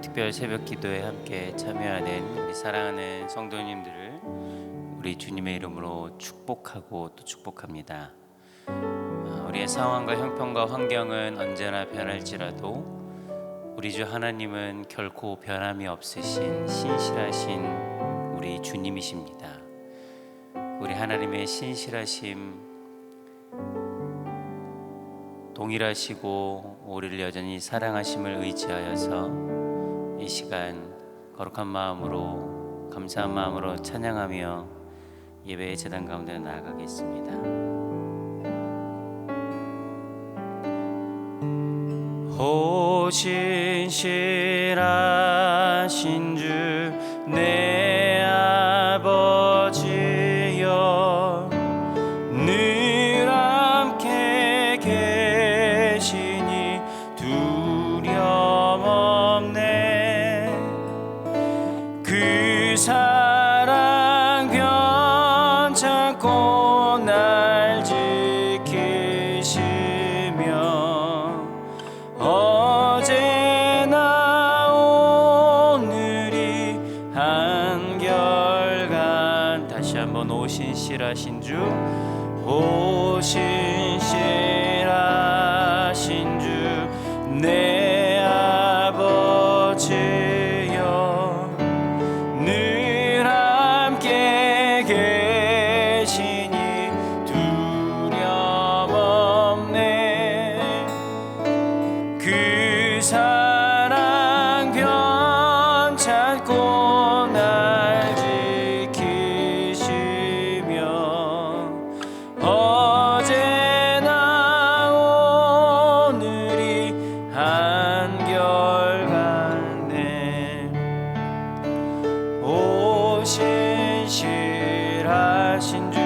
특별 새벽 기도에 함께 참여하는 우리 사랑하는 성도님들을 우리 주님의 이름으로 축복하고 또 축복합니다. 우리의 상황과 형편과 환경은 언제나 변할지라도 우리 주 하나님은 결코 변함이 없으신 신실하신 우리 주님이십니다. 우리 하나님의 신실하심, 동일하시고 우리를 여전히 사랑하심을 의지하여서 이 시간 거룩한 마음으로, 감사한 마음으로 찬양하며 예배의 제단 가운데 나아가겠습니다. 오 신실하신 주 내 아버지여, 늘 함께 계시니 두려움 없네. 그 사랑 변찮고 날 지키시며 어제나 오늘이 한결간. 다시 한번 오 신실하신 주, 오 신실하신 주 내 아버지여, 늘 함께 계시니 두려움 없네. 그 사랑 변찮고 날 지키시며 어제나 오늘이 한결같네. 오 신실하신 주,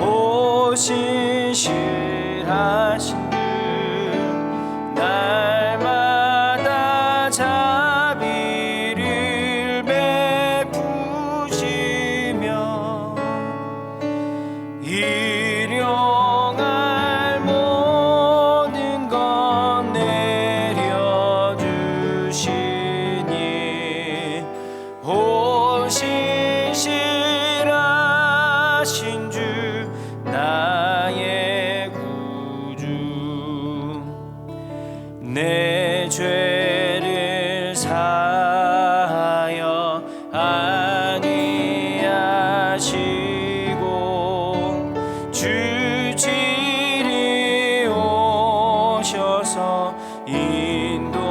오 신실하신 주, 날마다 자비를 베푸시며 일용할 모든 것 내려주시니 오 신실하신 주 나의 구주. 내 죄를 사하여 안위하시고 주치리 오셔서 인도하네.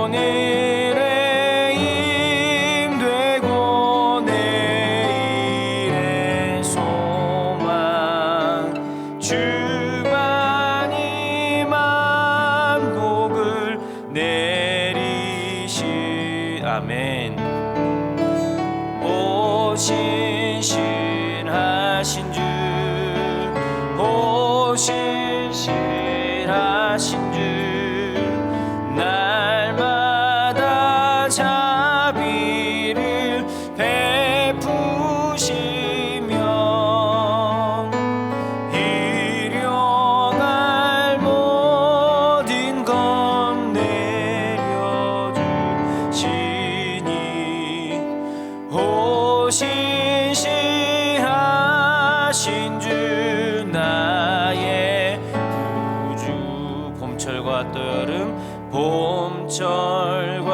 오늘의 힘 되고 내일의 소망, 주만이 만복을 내리시. 아멘. 오 신실하신 주, 오 신실하신 주, 날마다 자비를 베푸시며 일용할 모든 것 내려주시니 오 신실하신 주 나의 구주. 봄철과 또 여름, 봄철과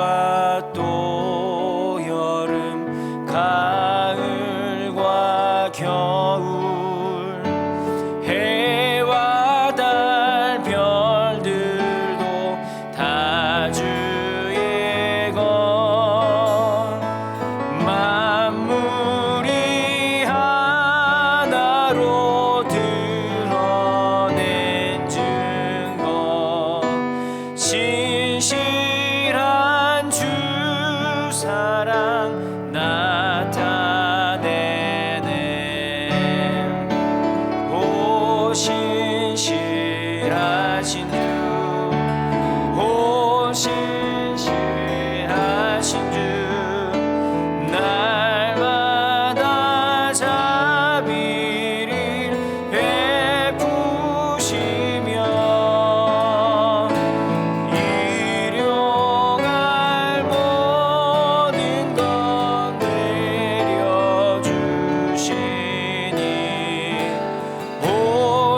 또 여름, 가을과 겨울, 해와 달 별들도 다 주의 것. 만물이 하나로 드러낸 증거, 신실한 주 사랑 나타내네. 오 신실하신 주, 오 신실하신 주, 날마다 자비를 베푸시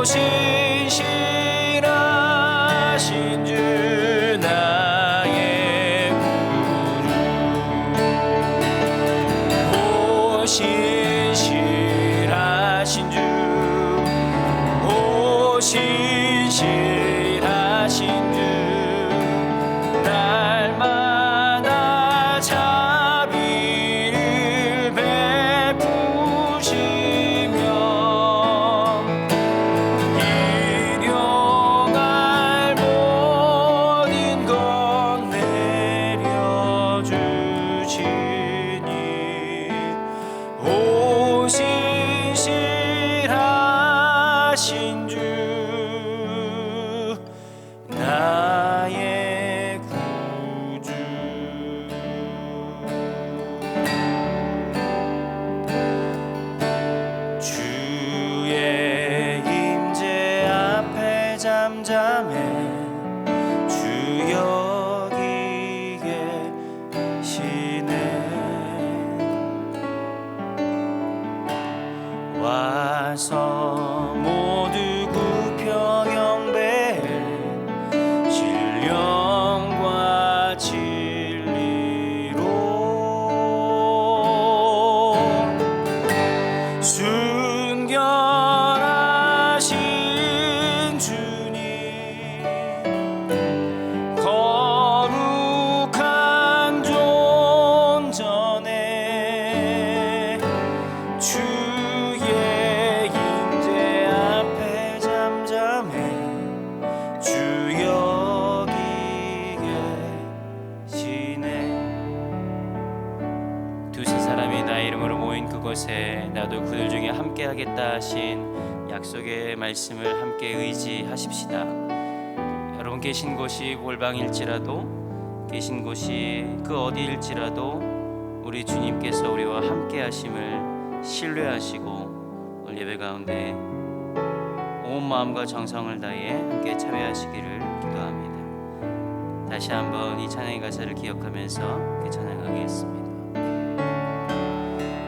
신실하신 주 나의 구주 신실하신 주 신실하신 주 날마다 자비를 베푸시며 일용할 모든 것 내려주시니 오 신실하신 주 나의 구주 주의 임재 앞에 잠잠해 주 여기 계시네 와서 모두 굽혀 경배해 신령과 진리로 순결하신 주님 거룩한 존전에 주의 임재 앞에 잠잠해 주 여기 계시네 두세 사람이 나의 이름으로 모인 그곳에 나도 그들 중에 함께 하겠다 하신 약속의 말씀을 함께 의지하십시다. 여러분 계신 곳이 골방일지라도 계신 곳이 그 어디일지라도 우리 주님께서 우리와 함께 하심을 신뢰하시고 오늘 예배 가운데 온 마음과 정성을 다해 함께 참여하시기를 기도합니다. 다시 한번 이 찬양의 가사를 기억하면서 함께 찬양하겠습니다.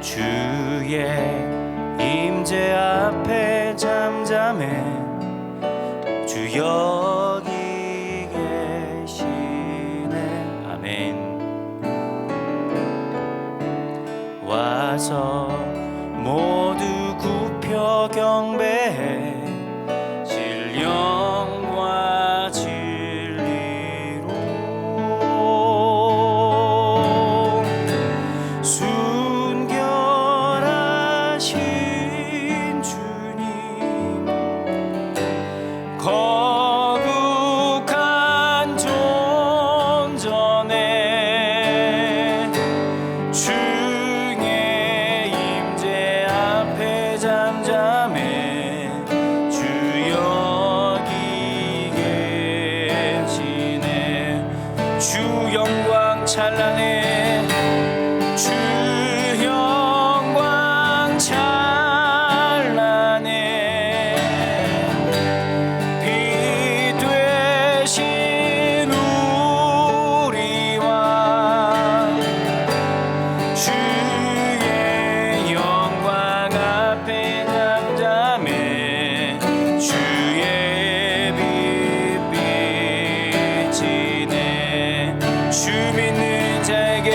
주의 임재 앞에 잠잠해 주 여기 계시네 아멘 와서 모두 굽혀 경배해 신령과 진리로 순결하신 주님 거룩한 존전에 주의 임재 앞에 잠잠해 주 여기 계시네 주 영광 찬란해 주 영광 찬란해 빛 되신 우리와 주의 영광 앞에 잠잠해 주의 빛 비치네 주 믿는 자에게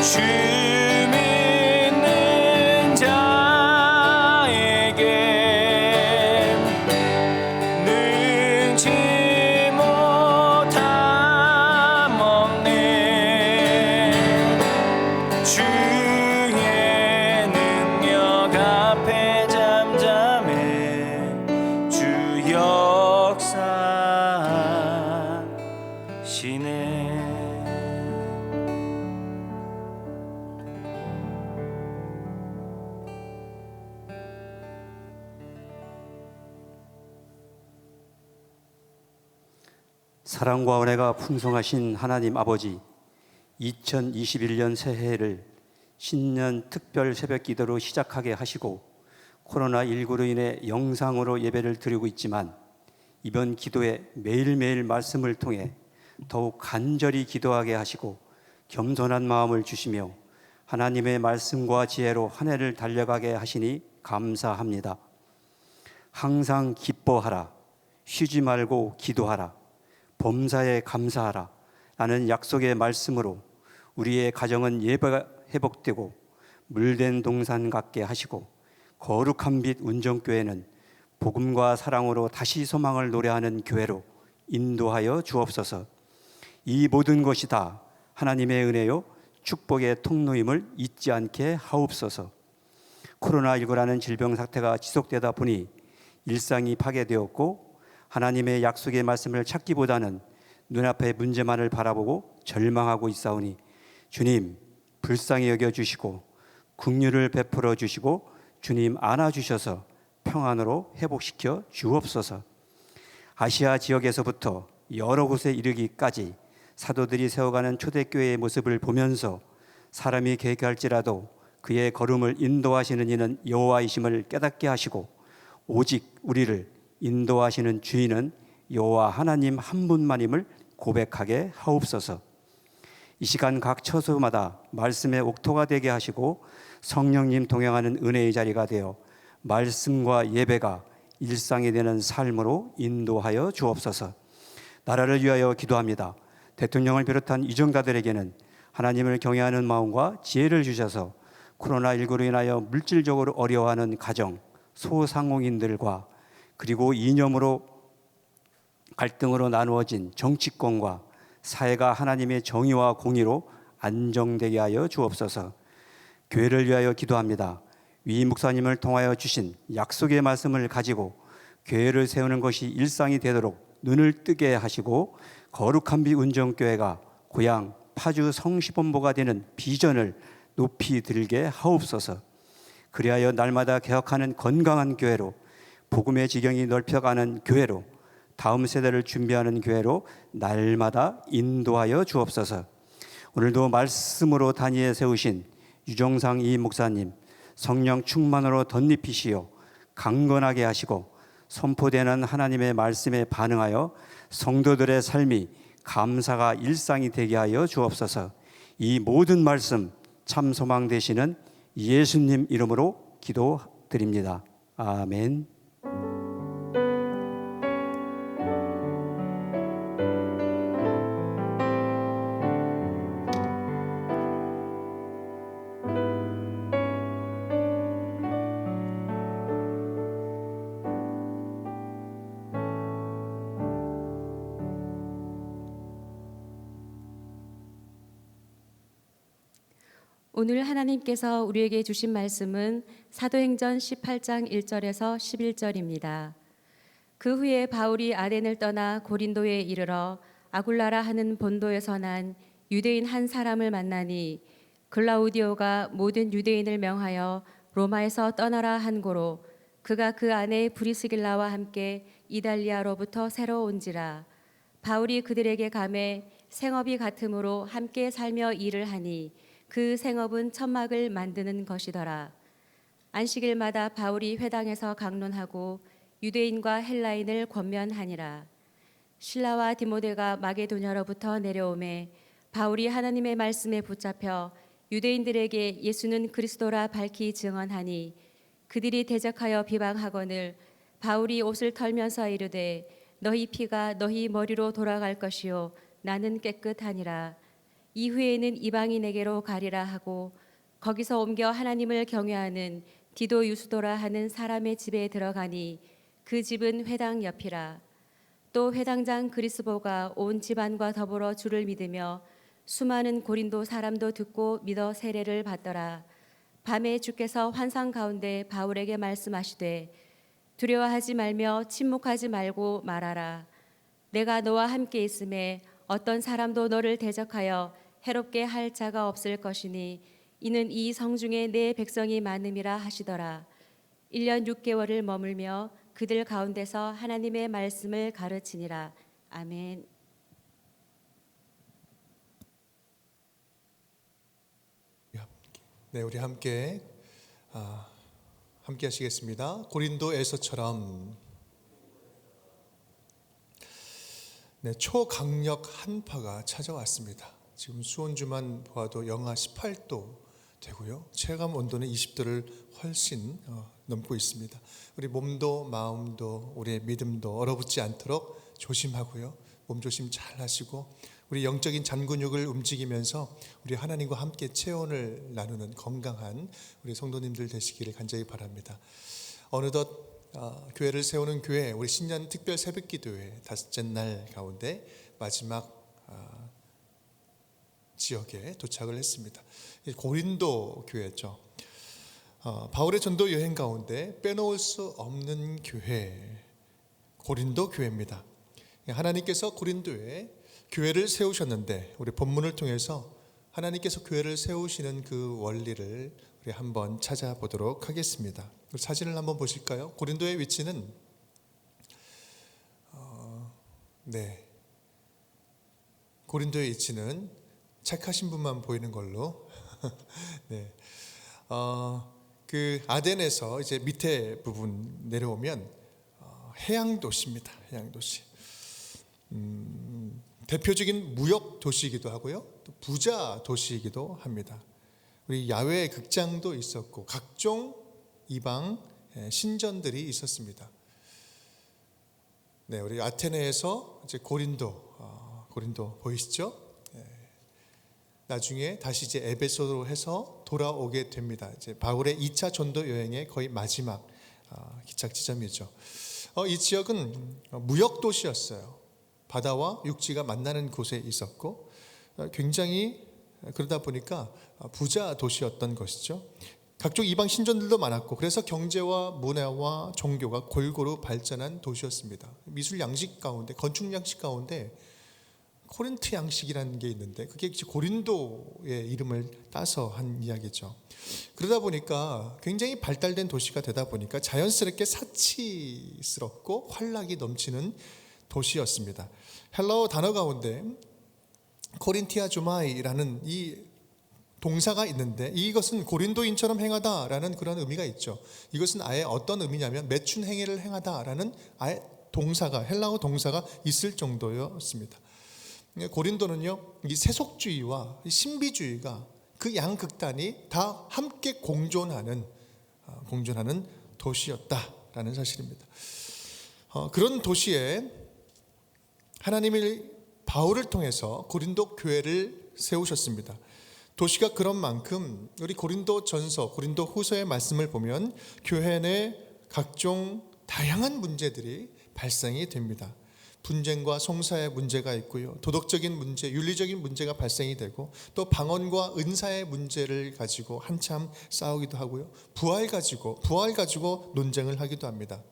주 믿는 자에게 능치 못함 없네 주의 능력 앞에 잠잠해 주 역사시네 사랑과 은혜가 풍성하신 하나님 아버지, 2021년 새해를 신년 특별 새벽 기도로 시작하게 하시고 코로나19로 인해 영상으로 예배를 드리고 있지만 이번 기도에 매일매일 말씀을 통해 더욱 간절히 기도하게 하시고 겸손한 마음을 주시며 하나님의 말씀과 지혜로 한 해를 달려가게 하시니 감사합니다. 항상 기뻐하라. 쉬지 말고 기도하라. 범사에 감사하라. 라는 약속의 말씀으로 우리의 가정은 예배가 회복되고 물된 동산 같게 하시고 거룩한 빛 운정교회는 복음과 사랑으로 다시 소망을 노래하는 교회로 인도하여 주옵소서. 이 모든 것이 다 하나님의 은혜요 축복의 통로임을 잊지 않게 하옵소서. 코로나19라는 질병 사태가 지속되다 보니 일상이 파괴되었고 하나님의 약속의 말씀을 찾기보다는 눈앞의 문제만을 바라보고 절망하고 있사오니 주님 불쌍히 여겨주시고 긍휼을 베풀어 주시고 주님 안아주셔서 평안으로 회복시켜 주옵소서. 아시아 지역에서부터 여러 곳에 이르기까지 사도들이 세워가는 초대교회의 모습을 보면서 사람이 계획할지라도 그의 걸음을 인도하시는 이는 여호와이심을 깨닫게 하시고 오직 우리를 인도하시는 주인은 여호와 하나님 한 분만임을 고백하게 하옵소서. 이 시간 각 처소마다 말씀의 옥토가 되게 하시고 성령님 동행하는 은혜의 자리가 되어 말씀과 예배가 일상이 되는 삶으로 인도하여 주옵소서. 나라를 위하여 기도합니다. 대통령을 비롯한 이정가들에게는 하나님을 경외하는 마음과 지혜를 주셔서 코로나19로 인하여 물질적으로 어려워하는 가정, 소상공인들과 그리고 이념으로 갈등으로 나누어진 정치권과 사회가 하나님의 정의와 공의로 안정되게 하여 주옵소서. 교회를 위하여 기도합니다. 위 목사님을 통하여 주신 약속의 말씀을 가지고 교회를 세우는 것이 일상이 되도록 눈을 뜨게 하시고 거룩한 빛 운정교회가 고향 파주 성시본부가 되는 비전을 높이 들게 하옵소서. 그리하여 날마다 개혁하는 건강한 교회로, 복음의 지경이 넓혀가는 교회로, 다음 세대를 준비하는 교회로 날마다 인도하여 주옵소서. 오늘도 말씀으로 단위에 세우신 유정상 이 목사님 성령 충만으로 덧입히시어 강건하게 하시고 선포되는 하나님의 말씀에 반응하여 성도들의 삶이 감사가 일상이 되게 하여 주옵소서. 이 모든 말씀 참 소망 되시는 예수님 이름으로 기도드립니다. 아멘. 오늘 하나님께서 우리에게 주신 말씀은 사도행전 18장 1절에서 11절입니다. 그 후에 바울이 아덴을 떠나 고린도에 이르러 아굴라라 하는 본도에서 난 유대인 한 사람을 만나니 글라우디오가 모든 유대인을 명하여 로마에서 떠나라 한 고로 그가 그 안에 브리스길라와 함께 이달리아로부터 새로 온지라. 바울이 그들에게 가매 생업이 같으므로 함께 살며 일을 하니 그 생업은 천막을 만드는 것이더라. 안식일마다 바울이 회당에서 강론하고 유대인과 헬라인을 권면하니라. 실라와 디모데가 마게도냐로부터 내려오매 바울이 하나님의 말씀에 붙잡혀 유대인들에게 예수는 그리스도라 밝히 증언하니 그들이 대적하여 비방하거늘 바울이 옷을 털면서 이르되 너희 피가 너희 머리로 돌아갈 것이요 나는 깨끗하니라. 이후에는 이방인에게로 가리라 하고 거기서 옮겨 하나님을 경외하는 디도 유스도라 하는 사람의 집에 들어가니 그 집은 회당 옆이라. 또 회당장 그리스보가 온 집안과 더불어 주를 믿으며 수많은 고린도 사람도 듣고 믿어 세례를 받더라. 밤에 주께서 환상 가운데 바울에게 말씀하시되 두려워하지 말며 침묵하지 말고 말하라. 내가 너와 함께 있음에 어떤 사람도 너를 대적하여 해롭게 할 자가 없을 것이니 이는 이 성중에 내 백성이 많음이라 하시더라. 1년 6개월을 머물며 그들 가운데서 하나님의 말씀을 가르치니라. 아멘. 네, 우리 함께 하시겠습니다. 고린도에서처럼. 네, 초강력 한파가 찾아왔습니다. 지금 수온주만 보아도 영하 18도 되고요. 체감 온도는 20도를 훨씬 넘고 있습니다. 우리 몸도 마음도 우리의 믿음도 얼어붙지 않도록 조심하고요. 몸 조심 잘 하시고 우리 영적인 잔근육을 움직이면서 우리 하나님과 함께 체온을 나누는 건강한 우리 성도님들 되시기를 간절히 바랍니다. 어느덧 교회를 세우는 교회, 우리 신년 특별 새벽기도회 다섯째 날 가운데 마지막 지역에 도착을 했습니다. 고린도 교회죠. 바울의 전도 여행 가운데 빼놓을 수 없는 교회, 고린도 교회입니다. 하나님께서 고린도에 교회를 세우셨는데 우리 본문을 통해서 하나님께서 교회를 세우시는 그 원리를 우리 한번 찾아보도록 하겠습니다. 사진을 한번 보실까요? 고린도의 위치는 고린도의 위치는 착하신 분만 보이는 걸로 네. 그 아덴에서 이제 밑에 부분 내려오면 해양 도시입니다. 해양 도시. 대표적인 무역 도시이기도 하고요. 또 부자 도시이기도 합니다. 우리 야외 극장도 있었고 각종 이방 신전들이 있었습니다. 네, 우리 아테네에서 이제 고린도 보이시죠? 나중에 다시 이제 에베소로 해서 돌아오게 됩니다. 이제 바울의 2차 전도 여행의 거의 마지막 기착 지점이죠. 이 지역은 무역 도시였어요. 바다와 육지가 만나는 곳에 있었고 굉장히 그러다 보니까 부자 도시였던 것이죠. 각종 이방 신전들도 많았고 그래서 경제와 문화와 종교가 골고루 발전한 도시였습니다. 미술 양식 가운데, 건축 양식 가운데 코린트 양식이라는 게 있는데 그게 고린도의 이름을 따서 한 이야기죠. 그러다 보니까 굉장히 발달된 도시가 되다 보니까 자연스럽게 사치스럽고 활락이 넘치는 도시였습니다. 헬라어 단어 가운데 코린티아 주마이라는 이 동사가 있는데 이것은 고린도인처럼 행하다라는 그런 의미가 있죠. 이것은 아예 어떤 의미냐면 매춘 행위를 행하다라는 아예 동사가 헬라어 동사가 있을 정도였습니다. 고린도는요, 이 세속주의와 신비주의가 그 양극단이 다 함께 공존하는 도시였다라는 사실입니다. 그런 도시에 하나님이 바울을 통해서 고린도 교회를 세우셨습니다. 도시가 그런 만큼 우리 고린도 전서, 고린도 후서의 말씀을 보면 교회 내 각종 다양한 문제들이 발생이 됩니다. 분쟁과 송사의 문제가 있고요. 도덕적인 문제, 윤리적인 문제가 발생이 되고 또 방언과 은사의 문제를 가지고 한참 싸우기도 하고요. 부활 가지고 논쟁을 하기도 합니다.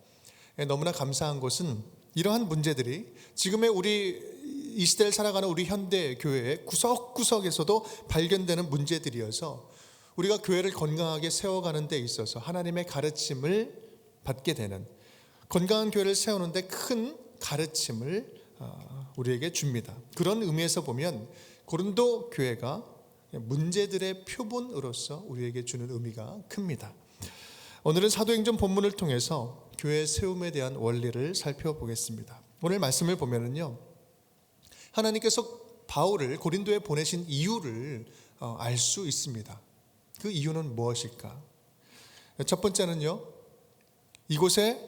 너무나 감사한 것은 이러한 문제들이 지금의 우리 이 시대를 살아가는 우리 현대 교회의 구석구석에서도 발견되는 문제들이어서 우리가 교회를 건강하게 세워가는 데 있어서 하나님의 가르침을 받게 되는 건강한 교회를 세우는데 큰 가르침을 우리에게 줍니다. 그런 의미에서 보면 고린도 교회가 문제들의 표본으로서 우리에게 주는 의미가 큽니다. 오늘은 사도행전 본문을 통해서 교회 세움에 대한 원리를 살펴보겠습니다. 오늘 말씀을 보면은요, 하나님께서 바울을 고린도에 보내신 이유를 알 수 있습니다. 그 이유는 무엇일까? 첫 번째는요, 이곳에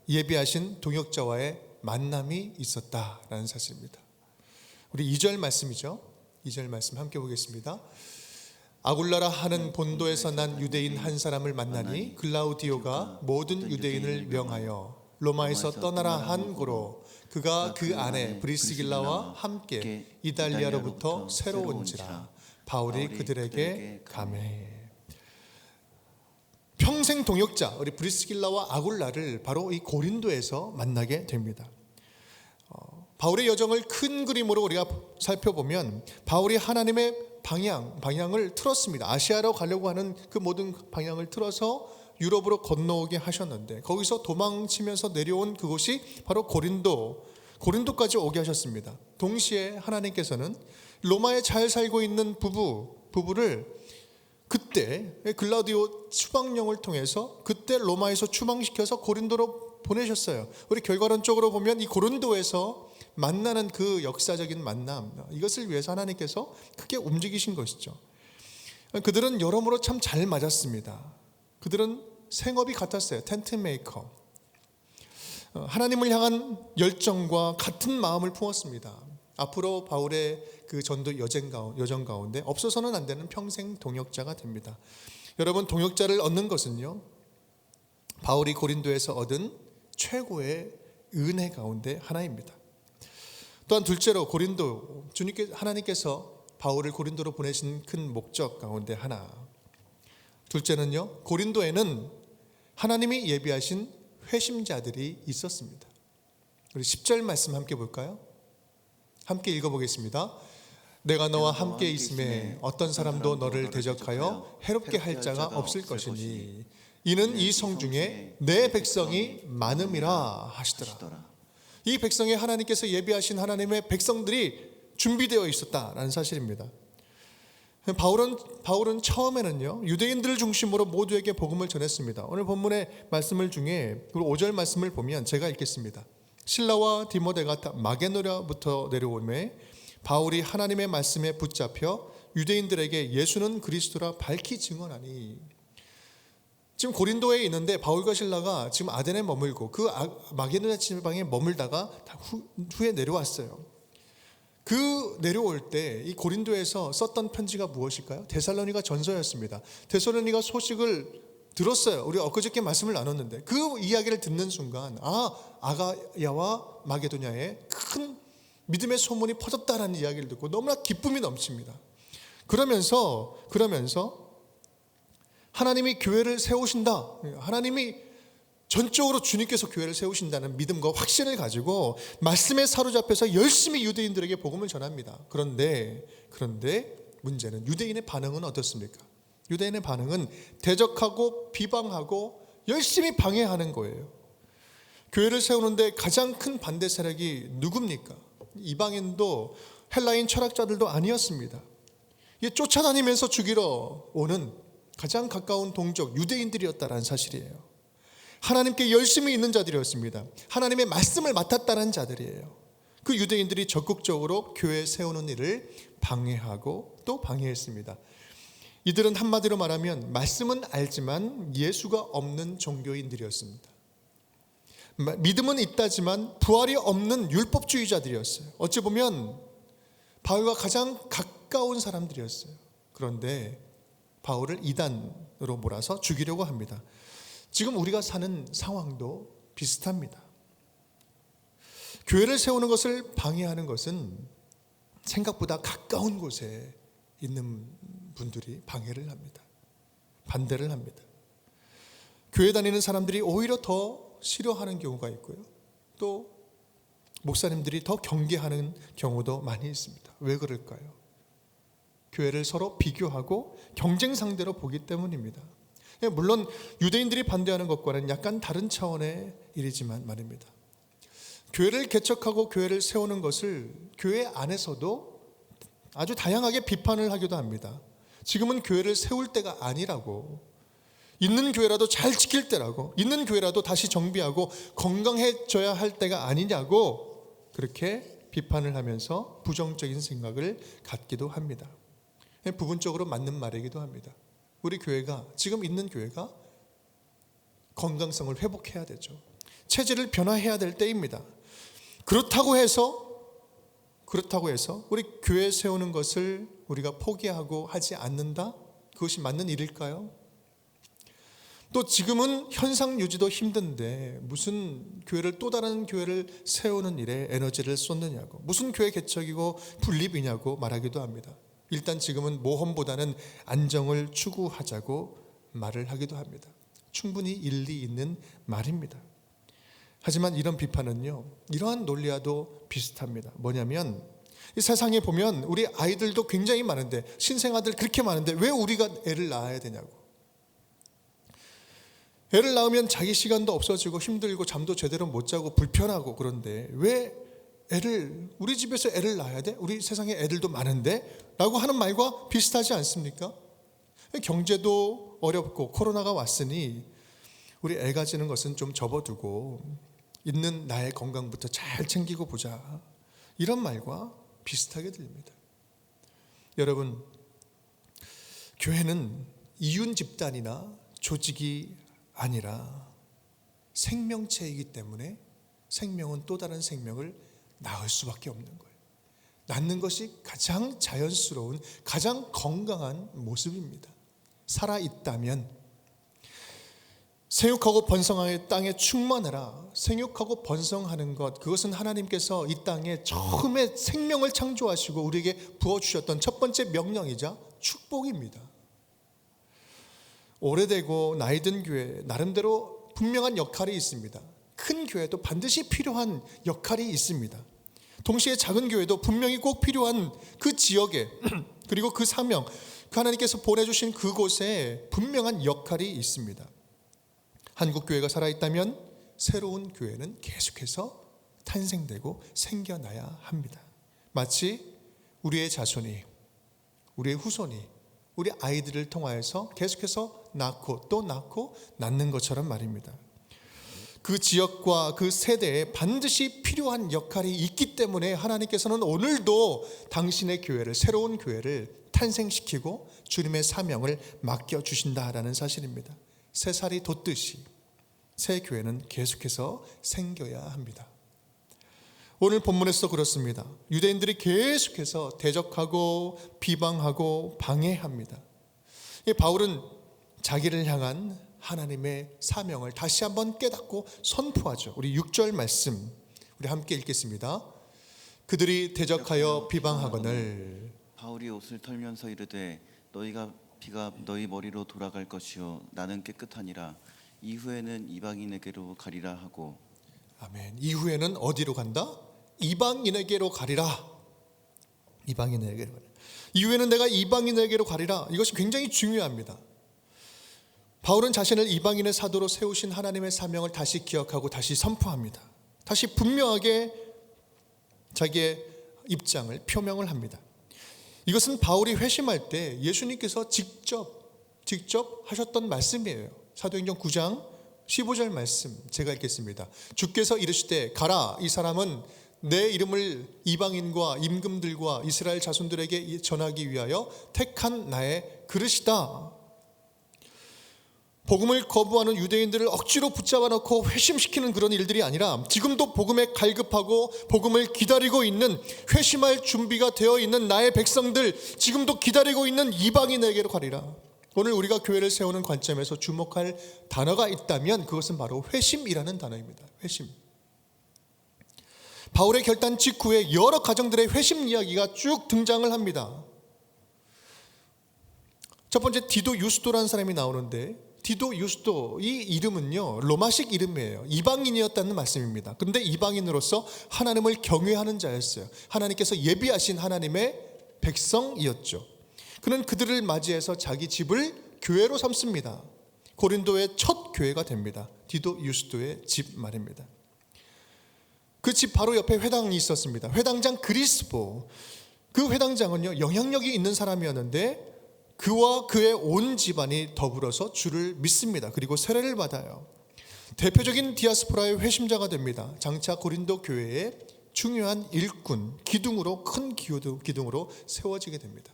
예비하신 동역자와의 만남이 있었다라는 사실입니다. 우리 2절 말씀이죠. 2절 말씀 함께 보겠습니다. 아굴라라 하는 본도에서 난 유대인 한 사람을 만나니 글라우디오가 모든 유대인을 명하여 로마에서 떠나라 한 고로 그가 그 안에 브리스길라와 함께 이달리아로부터 새로 온지라. 바울이 그들에게 감해. 평생 동역자 우리 브리스길라와 아굴라를 바로 이 고린도에서 만나게 됩니다. 바울의 여정을 큰 그림으로 우리가 살펴보면 바울이 하나님의 방향을 틀었습니다. 아시아로 가려고 하는 그 모든 방향을 틀어서 유럽으로 건너오게 하셨는데 거기서 도망치면서 내려온 그곳이 바로 고린도까지 오게 하셨습니다. 동시에 하나님께서는 로마에 잘 살고 있는 부부를 그때 글라우디오 추방령을 통해서 그때 로마에서 추방시켜서 고린도로 보내셨어요. 우리 결과론적으로 보면 이 고린도에서 만나는 그 역사적인 만남, 이것을 위해서 하나님께서 크게 움직이신 것이죠. 그들은 여러모로 참 잘 맞았습니다. 그들은 생업이 같았어요. 텐트 메이커. 하나님을 향한 열정과 같은 마음을 품었습니다. 앞으로 바울의 그 전도 여정 가운데 없어서는 안 되는 평생 동역자가 됩니다. 여러분, 동역자를 얻는 것은요, 바울이 고린도에서 얻은 최고의 은혜 가운데 하나입니다. 또한 둘째로 하나님께서 바울을 고린도로 보내신 큰 목적 가운데 하나. 둘째는요, 고린도에는 하나님이 예비하신 회심자들이 있었습니다. 우리 10절 말씀 함께 볼까요? 함께 읽어보겠습니다. 내가 너와 함께 있음에 어떤 사람도 너를 대적하여 해롭게 할 자가 없을 것이니 이는 이 성 중에 내 백성이 많음이라 하시더라. 이 백성에 하나님께서 예비하신 하나님의 백성들이 준비되어 있었다라는 사실입니다. 바울은 처음에는요, 유대인들을 중심으로 모두에게 복음을 전했습니다. 오늘 본문의 말씀을 중에 5절 말씀을 보면 제가 읽겠습니다. 실라와 디모데가 마게도냐부터 내려오매 바울이 하나님의 말씀에 붙잡혀 유대인들에게 예수는 그리스도라 밝히 증언하니. 지금 고린도에 있는데 바울과 실라가 지금 아덴에 머물고 그 마게도냐 지방에 머물다가 후에 내려왔어요. 그 내려올 때 이 고린도에서 썼던 편지가 무엇일까요? 데살로니가 전서였습니다. 데살로니가 소식을 들었어요. 우리 엊그저께 말씀을 나눴는데 그 이야기를 듣는 순간 아가야와 마게도냐에 큰 믿음의 소문이 퍼졌다라는 이야기를 듣고 너무나 기쁨이 넘칩니다. 그러면서 하나님이 교회를 세우신다, 하나님이 전적으로 주님께서 교회를 세우신다는 믿음과 확신을 가지고 말씀에 사로잡혀서 열심히 유대인들에게 복음을 전합니다. 그런데 문제는 유대인의 반응은 어떻습니까? 유대인의 반응은 대적하고 비방하고 열심히 방해하는 거예요. 교회를 세우는데 가장 큰 반대 세력이 누굽니까? 이방인도 헬라인 철학자들도 아니었습니다. 쫓아다니면서 죽이러 오는 가장 가까운 동족 유대인들이었다는 사실이에요. 하나님께 열심히 있는 자들이었습니다. 하나님의 말씀을 맡았다는 자들이에요. 그 유대인들이 적극적으로 교회 세우는 일을 방해하고 또 방해했습니다. 이들은 한마디로 말하면 말씀은 알지만 예수가 없는 종교인들이었습니다. 믿음은 있다지만 부활이 없는 율법주의자들이었어요. 어찌 보면 바울과 가장 가까운 사람들이었어요. 그런데 바울을 이단으로 몰아서 죽이려고 합니다. 지금 우리가 사는 상황도 비슷합니다. 교회를 세우는 것을 방해하는 것은 생각보다 가까운 곳에 있는 분들이 방해를 합니다. 반대를 합니다. 교회 다니는 사람들이 오히려 더 싫어하는 경우가 있고요. 또 목사님들이 더 경계하는 경우도 많이 있습니다. 왜 그럴까요? 교회를 서로 비교하고 경쟁 상대로 보기 때문입니다. 물론 유대인들이 반대하는 것과는 약간 다른 차원의 일이지만 말입니다. 교회를 개척하고 교회를 세우는 것을 교회 안에서도 아주 다양하게 비판을 하기도 합니다. 지금은 교회를 세울 때가 아니라고, 있는 교회라도 잘 지킬 때라고, 있는 교회라도 다시 정비하고 건강해져야 할 때가 아니냐고 그렇게 비판을 하면서 부정적인 생각을 갖기도 합니다. 부분적으로 맞는 말이기도 합니다. 우리 교회가, 지금 있는 교회가 건강성을 회복해야 되죠. 체질을 변화해야 될 때입니다. 그렇다고 해서 우리 교회 세우는 것을 우리가 포기하고 하지 않는다? 그것이 맞는 일일까요? 또 지금은 현상 유지도 힘든데 무슨 교회를, 또 다른 교회를 세우는 일에 에너지를 쏟느냐고, 무슨 교회 개척이고 분립이냐고 말하기도 합니다. 일단 지금은 모험보다는 안정을 추구하자고 말을 하기도 합니다. 충분히 일리 있는 말입니다. 하지만 이런 비판은요, 이러한 논리와도 비슷합니다. 뭐냐면 이 세상에 보면 우리 아이들도 굉장히 많은데, 신생아들 그렇게 많은데 왜 우리가 애를 낳아야 되냐고. 애를 낳으면 자기 시간도 없어지고 힘들고 잠도 제대로 못 자고 불편하고, 그런데 왜 우리 집에서 애를 낳아야 돼? 우리 세상에 애들도 많은데? 라고 하는 말과 비슷하지 않습니까? 경제도 어렵고 코로나가 왔으니 우리 애 가지는 것은 좀 접어두고 있는 나의 건강부터 잘 챙기고 보자, 이런 말과 비슷하게 들립니다. 여러분, 교회는 이윤 집단이나 조직이 아니라 생명체이기 때문에 생명은 또 다른 생명을 낳을 수밖에 없는 거예요. 낳는 것이 가장 자연스러운, 가장 건강한 모습입니다. 살아있다면 생육하고 번성하여 땅에 충만하라. 생육하고 번성하는 것, 그것은 하나님께서 이 땅에 처음에 생명을 창조하시고 우리에게 부어주셨던 첫 번째 명령이자 축복입니다. 오래되고 나이든 교회 나름대로 분명한 역할이 있습니다. 큰 교회도 반드시 필요한 역할이 있습니다. 동시에 작은 교회도 분명히 꼭 필요한 그 지역에 그리고 그 사명, 그 하나님께서 보내주신 그곳에 분명한 역할이 있습니다. 한국교회가 살아있다면 새로운 교회는 계속해서 탄생되고 생겨나야 합니다. 마치 우리의 자손이, 우리의 후손이 우리 아이들을 통하여서 계속해서 낳고 또 낳고 낳는 것처럼 말입니다. 그 지역과 그 세대에 반드시 필요한 역할이 있기 때문에 하나님께서는 오늘도 당신의 교회를, 새로운 교회를 탄생시키고 주님의 사명을 맡겨주신다라는 사실입니다. 새살이 돋듯이 새 교회는 계속해서 생겨야 합니다. 오늘 본문에서 그렇습니다. 유대인들이 계속해서 대적하고 비방하고 방해합니다. 바울은 자기를 향한 하나님의 사명을 다시 한번 깨닫고 선포하죠. 우리 6절 말씀 우리 함께 읽겠습니다. 그들이 대적하여 비방하거늘 바울이 옷을 털면서 이르되 피가 너희 머리로 돌아갈 것이요 나는 깨끗하니라. 이후에는 이방인에게로 가리라 하고. 아멘. 이후에는 어디로 간다? 이방인에게로 가리라. 이방인에게로 가리라. 이후에는 내가 이방인에게로 가리라. 이것이 굉장히 중요합니다. 바울은 자신을 이방인의 사도로 세우신 하나님의 사명을 다시 기억하고 다시 선포합니다. 다시 분명하게 자기의 입장을 표명을 합니다. 이것은 바울이 회심할 때 예수님께서 직접 하셨던 말씀이에요. 사도행전 9장 15절 말씀 제가 읽겠습니다. 주께서 이르시되 가라, 이 사람은 내 이름을 이방인과 임금들과 이스라엘 자손들에게 전하기 위하여 택한 나의 그릇이다. 복음을 거부하는 유대인들을 억지로 붙잡아 놓고 회심시키는 그런 일들이 아니라 지금도 복음에 갈급하고 복음을 기다리고 있는, 회심할 준비가 되어 있는 나의 백성들, 지금도 기다리고 있는 이방인에게로 가리라. 오늘 우리가 교회를 세우는 관점에서 주목할 단어가 있다면 그것은 바로 회심이라는 단어입니다. 회심. 바울의 결단 직후에 여러 가정들의 회심 이야기가 쭉 등장을 합니다. 첫 번째 디도 유스도라는 사람이 나오는데, 디도 유스도 이 이름은요 로마식 이름이에요. 이방인이었다는 말씀입니다. 그런데 이방인으로서 하나님을 경외하는 자였어요. 하나님께서 예비하신 하나님의 백성이었죠. 그는 그들을 맞이해서 자기 집을 교회로 삼습니다. 고린도의 첫 교회가 됩니다. 디도 유스도의 집 말입니다. 그 집 바로 옆에 회당이 있었습니다. 회당장 그리스보. 그 회당장은요 영향력이 있는 사람이었는데 그와 그의 온 집안이 더불어서 주를 믿습니다. 그리고 세례를 받아요. 대표적인 디아스포라의 회심자가 됩니다. 장차 고린도 교회의 중요한 일꾼, 기둥으로, 큰 기둥으로 세워지게 됩니다.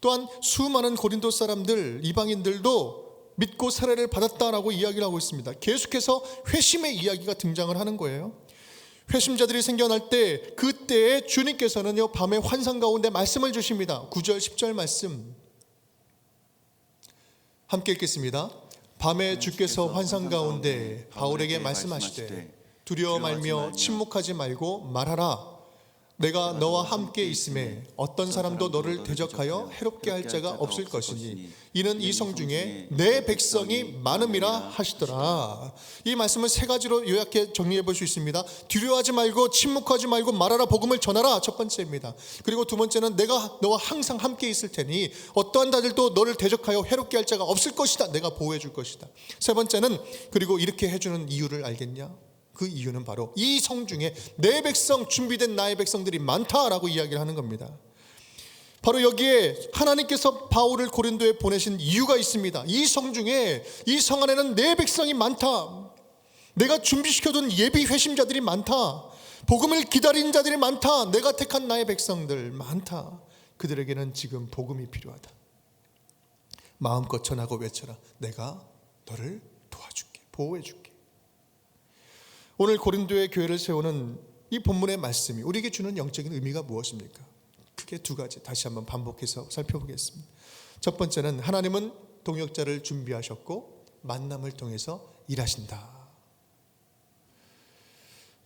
또한 수많은 고린도 사람들, 이방인들도 믿고 세례를 받았다라고 이야기를 하고 있습니다. 계속해서 회심의 이야기가 등장을 하는 거예요. 회심자들이 생겨날 때 그때에 주님께서는요 밤의 환상 가운데 말씀을 주십니다. 9절 10절 말씀 함께 읽겠습니다. 밤에 주께서 환상 가운데 바울에게 말씀하시되 두려워 말며 침묵하지 말고 말하라. 내가 너와 함께 있음에 어떤 사람도 너를 대적하여 해롭게 할 자가 없을 것이니 이는 이 성 중에 내 백성이 많음이라 하시더라. 이 말씀을 세 가지로 요약해 정리해 볼 수 있습니다. 두려워하지 말고 침묵하지 말고 말하라, 복음을 전하라, 첫 번째입니다. 그리고 두 번째는 내가 너와 항상 함께 있을 테니 어떠한 자들도 너를 대적하여 해롭게 할 자가 없을 것이다. 내가 보호해 줄 것이다. 세 번째는 그리고 이렇게 해주는 이유를 알겠냐? 그 이유는 바로 이 성 중에 내 백성, 준비된 나의 백성들이 많다라고 이야기를 하는 겁니다. 바로 여기에 하나님께서 바울을 고린도에 보내신 이유가 있습니다. 이 성 중에, 이 성 안에는 내 백성이 많다. 내가 준비시켜둔 예비 회심자들이 많다. 복음을 기다린 자들이 많다. 내가 택한 나의 백성들 많다. 그들에게는 지금 복음이 필요하다. 마음껏 전하고 외쳐라. 내가 너를 도와줄게, 보호해줄게. 오늘 고린도의 교회를 세우는 이 본문의 말씀이 우리에게 주는 영적인 의미가 무엇입니까? 크게 두 가지 다시 한번 반복해서 살펴보겠습니다. 첫 번째는 하나님은 동역자를 준비하셨고 만남을 통해서 일하신다.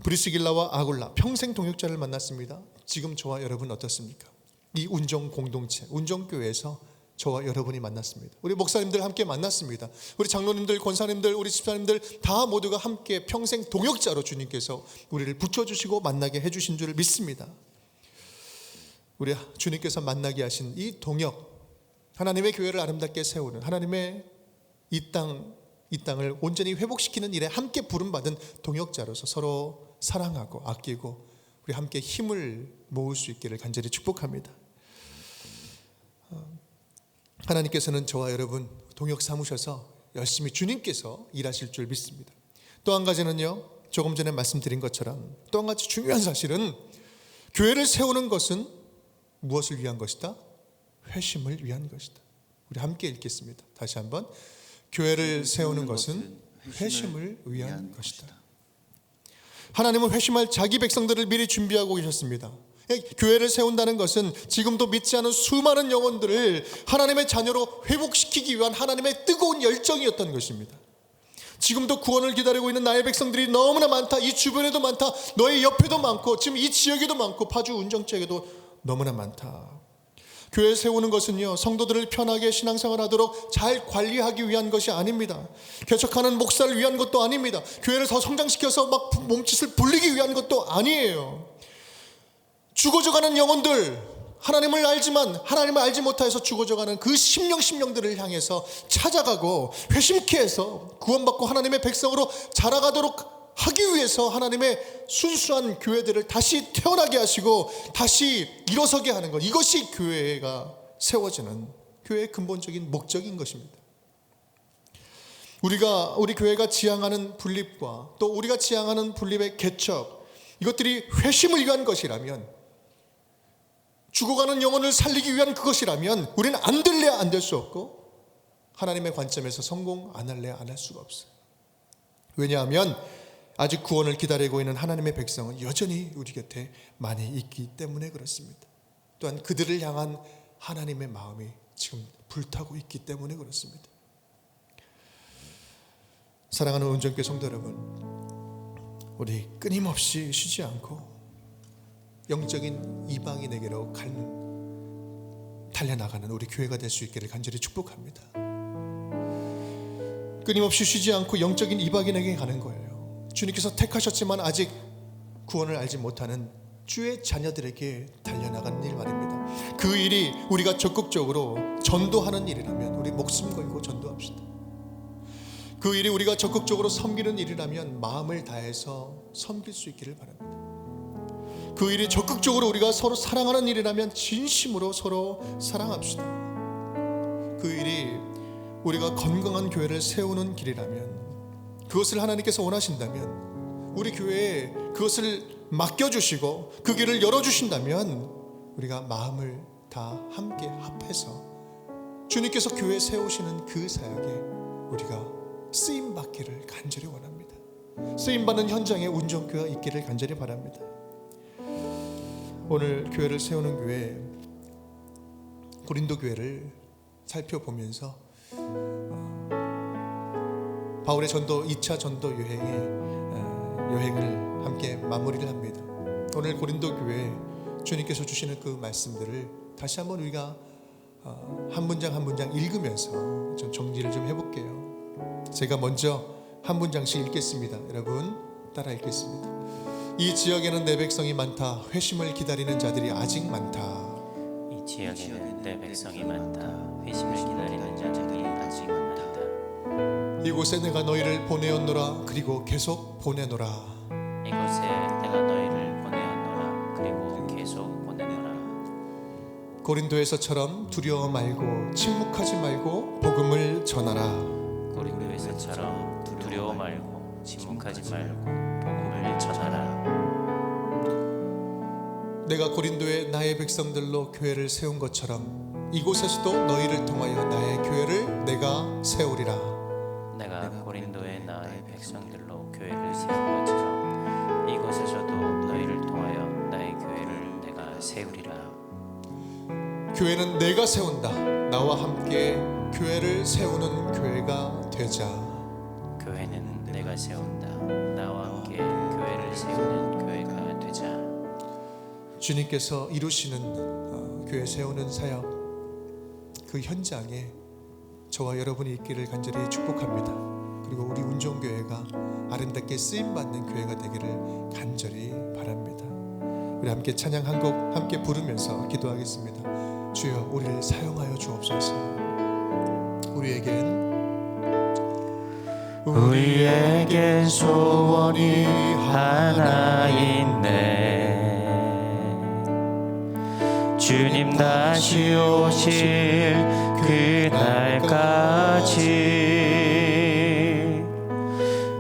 브리스길라와 아굴라 평생 동역자를 만났습니다. 지금 저와 여러분 어떻습니까? 이 운정 공동체, 운정교회에서 저와 여러분이 만났습니다. 우리 목사님들 함께 만났습니다. 우리 장로님들, 권사님들, 우리 집사님들 다 모두가 함께 평생 동역자로 주님께서 우리를 붙여주시고 만나게 해주신 줄 믿습니다. 우리 주님께서 만나게 하신 이 동역, 하나님의 교회를 아름답게 세우는, 하나님의 이 땅을 온전히 회복시키는 일에 함께 부름받은 동역자로서 서로 사랑하고 아끼고 우리 함께 힘을 모을 수 있기를 간절히 축복합니다. 하나님께서는 저와 여러분 동역 삼으셔서 열심히 주님께서 일하실 줄 믿습니다. 또 한 가지는요, 조금 전에 말씀드린 것처럼 또 한 가지 중요한 사실은 교회를 세우는 것은 무엇을 위한 것이다? 회심을 위한 것이다. 우리 함께 읽겠습니다. 다시 한번. 교회를 세우는 것은 회심을 위한 것이다. 하나님은 회심할 자기 백성들을 미리 준비하고 계셨습니다. 교회를 세운다는 것은 지금도 믿지 않은 수많은 영혼들을 하나님의 자녀로 회복시키기 위한 하나님의 뜨거운 열정이었던 것입니다. 지금도 구원을 기다리고 있는 나의 백성들이 너무나 많다. 이 주변에도 많다. 너의 옆에도 많고 지금 이 지역에도 많고 파주 운정지역에도 너무나 많다. 교회 세우는 것은요, 성도들을 편하게 신앙생활 하도록 잘 관리하기 위한 것이 아닙니다. 개척하는 목사를 위한 것도 아닙니다. 교회를 더 성장시켜서 막 몸짓을 불리기 위한 것도 아니에요. 죽어져가는 영혼들, 하나님을 알지만 하나님을 알지 못해서 죽어져가는 그 심령들을 향해서 찾아가고 회심케 해서 구원받고 하나님의 백성으로 자라가도록 하기 위해서 하나님의 순수한 교회들을 다시 태어나게 하시고 다시 일어서게 하는 것, 이것이 교회가 세워지는 교회의 근본적인 목적인 것입니다. 우리 교회가 지향하는 분립과 또 우리가 지향하는 분립의 개척, 이것들이 회심을 위한 것이라면, 죽어가는 영혼을 살리기 위한 그것이라면 우리는 안 될래야 안 될 수 없고 하나님의 관점에서 성공 안 할래야 안 할 수가 없어요. 왜냐하면 아직 구원을 기다리고 있는 하나님의 백성은 여전히 우리 곁에 많이 있기 때문에 그렇습니다. 또한 그들을 향한 하나님의 마음이 지금 불타고 있기 때문에 그렇습니다. 사랑하는 운정교회 성도 여러분, 우리 끊임없이 쉬지 않고 영적인 이방인에게로 달려나가는 우리 교회가 될 수 있기를 간절히 축복합니다. 끊임없이 쉬지 않고 영적인 이방인에게 가는 거예요. 주님께서 택하셨지만 아직 구원을 알지 못하는 주의 자녀들에게 달려나가는 일 말입니다. 그 일이 우리가 적극적으로 전도하는 일이라면 우리 목숨 걸고 전도합시다. 그 일이 우리가 적극적으로 섬기는 일이라면 마음을 다해서 섬길 수 있기를 바랍니다. 그 일이 적극적으로 우리가 서로 사랑하는 일이라면 진심으로 서로 사랑합시다. 그 일이 우리가 건강한 교회를 세우는 길이라면, 그것을 하나님께서 원하신다면, 우리 교회에 그것을 맡겨주시고 그 길을 열어주신다면 우리가 마음을 다 함께 합해서 주님께서 교회 세우시는 그 사역에 우리가 쓰임받기를 간절히 원합니다. 쓰임받는 현장에 운정교회가 있기를 간절히 바랍니다. 오늘 교회를 세우는 교회, 고린도 교회를 살펴보면서 바울의 전도 2차 전도 여행을 함께 마무리를 합니다. 오늘 고린도 교회 주님께서 주시는 그 말씀들을 다시 한번 우리가 한 문장 한 문장 읽으면서 좀 정리를 좀 해볼게요. 제가 먼저 한 문장씩 읽겠습니다. 여러분 따라 읽겠습니다. 이 지역에는 내 백성이 많다. 회심을 기다리는 자들이 아직 많다. 이 지역에는 내 백성이 많다. 회심을 기다리는 자들이 아직 많다. 이곳에 내가 너희를 보내었노라. 그리고 계속 보내노라. 이곳에 내가 너희를 보내었노라. 그리고 계속 보내노라. 고린도에서처럼 두려워 말고 침묵하지 말고 복음을 전하라. 고린도에서처럼 두려워 말고 침묵하지 말고 복음을 전하라. 내가 고린도에 나의 백성들로 교회를 세운 것처럼 이곳에서도 너희를 통하여 나의 교회를 내가 세우리라. 내가 고린도의 나의 백성들로 교회를 세운 것처럼 이곳에서도 너희를 통하여 나의 교회를 내가 세우리라. 교회는 내가 세운다. 나와 함께 교회를 세우는 교회가 되자. 교회는 내가 세운다. 나와 함께 교회를 세우는 교회가 되자. 주님께서 이루시는 교회 세우는 사역, 그 현장에 저와 여러분이 있기를 간절히 축복합니다. 그리고 우리 운종교회가 아름답게 쓰임받는 교회가 되기를 간절히 바랍니다. 우리 함께 찬양 한 곡 함께 부르면서 기도하겠습니다. 주여, 우리를 사용하여 주옵소서. 우리에겐 소원이 하나 있네. 주님 다시 오실 그날까지